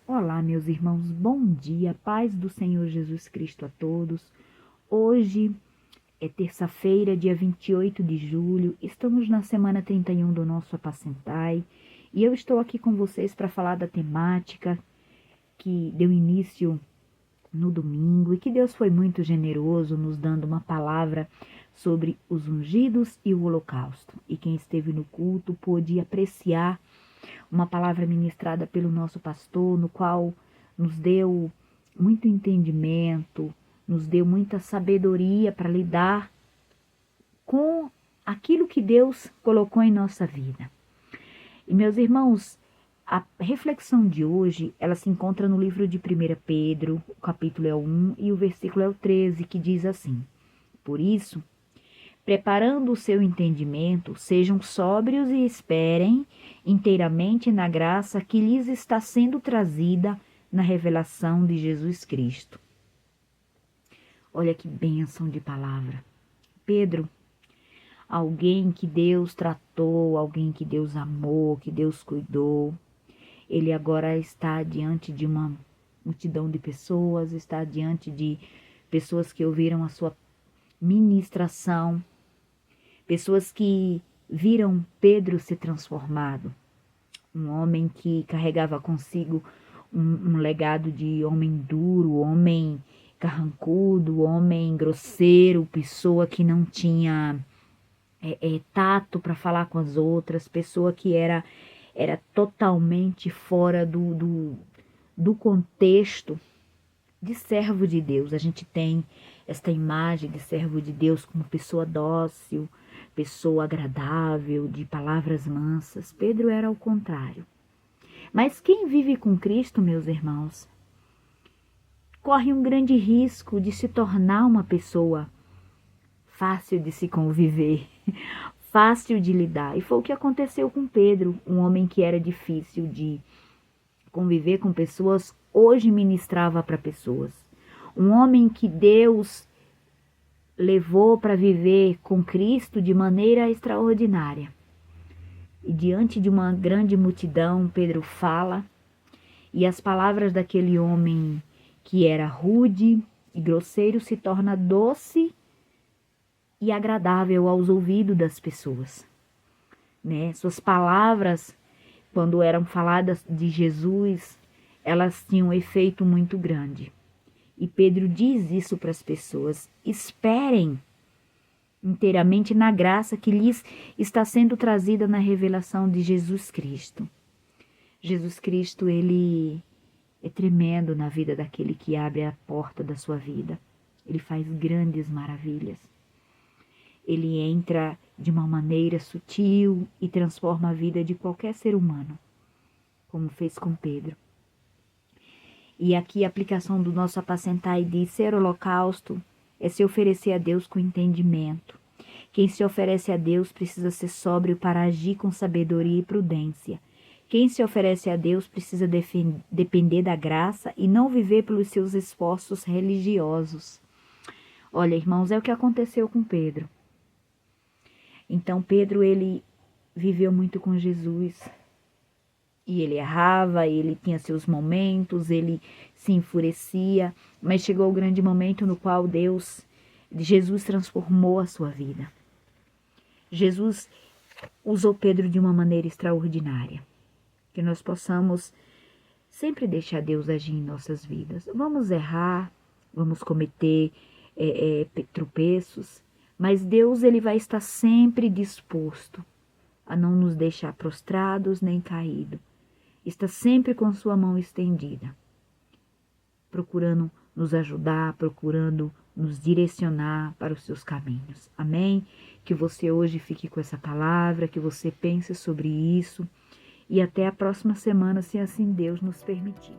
Olá, meus irmãos, bom dia, paz do Senhor Jesus Cristo a todos. Hoje é terça-feira, dia 28 de julho, estamos na semana 31 do nosso Apacentai e eu estou aqui com vocês para falar da temática que deu início no domingo e que Deus foi muito generoso nos dando uma palavra sobre os ungidos e o holocausto. E quem esteve no culto pôde apreciar uma palavra ministrada pelo nosso pastor, no qual nos deu muito entendimento, nos deu muita sabedoria para lidar com aquilo que Deus colocou em nossa vida. E meus irmãos, a reflexão de hoje, ela se encontra no livro de 1 Pedro, o capítulo é o 1 e o versículo é o 13, que diz assim: Por isso, preparando o seu entendimento, sejam sóbrios e esperem inteiramente na graça que lhes está sendo trazida na revelação de Jesus Cristo. Olha que bênção de palavra. Pedro, alguém que Deus tratou, alguém que Deus amou, que Deus cuidou, ele agora está diante de uma multidão de pessoas, está diante de pessoas que ouviram a sua ministração, pessoas que viram Pedro se transformado, um homem que carregava consigo um legado de homem duro, homem carrancudo, homem grosseiro, pessoa que não tinha tato para falar com as outras, pessoa que era totalmente fora do contexto de servo de Deus. A gente tem esta imagem de servo de Deus como pessoa dócil, pessoa agradável, de palavras mansas. Pedro era o contrário. Mas quem vive com Cristo, meus irmãos, corre um grande risco de se tornar uma pessoa fácil de se conviver, fácil de lidar. E foi o que aconteceu com Pedro, um homem que era difícil de conviver com pessoas, hoje ministrava para pessoas. Um homem que Deus levou para viver com Cristo de maneira extraordinária. E diante de uma grande multidão, Pedro fala, e as palavras daquele homem que era rude e grosseiro se torna doce e agradável aos ouvidos das pessoas, né? Suas palavras, quando eram faladas de Jesus, elas tinham um efeito muito grande. E Pedro diz isso para as pessoas: esperem inteiramente na graça que lhes está sendo trazida na revelação de Jesus Cristo. Jesus Cristo, ele é tremendo na vida daquele que abre a porta da sua vida. Ele faz grandes maravilhas. Ele entra de uma maneira sutil e transforma a vida de qualquer ser humano, como fez com Pedro. E aqui a aplicação do nosso apacentai diz: ser holocausto é se oferecer a Deus com entendimento. Quem se oferece a Deus precisa ser sóbrio para agir com sabedoria e prudência. Quem se oferece a Deus precisa depender da graça e não viver pelos seus esforços religiosos. Olha, irmãos, é o que aconteceu com Pedro. Então Pedro, ele viveu muito com Jesus. E ele errava, ele tinha seus momentos, ele se enfurecia, mas chegou o grande momento no qual Jesus transformou a sua vida. Jesus usou Pedro de uma maneira extraordinária. Que nós possamos sempre deixar Deus agir em nossas vidas. Vamos errar, vamos cometer tropeços, mas Deus, ele vai estar sempre disposto a não nos deixar prostrados nem caídos. Está sempre com sua mão estendida, procurando nos ajudar, procurando nos direcionar para os seus caminhos. Amém? Que você hoje fique com essa palavra, que você pense sobre isso e até a próxima semana, se assim Deus nos permitir.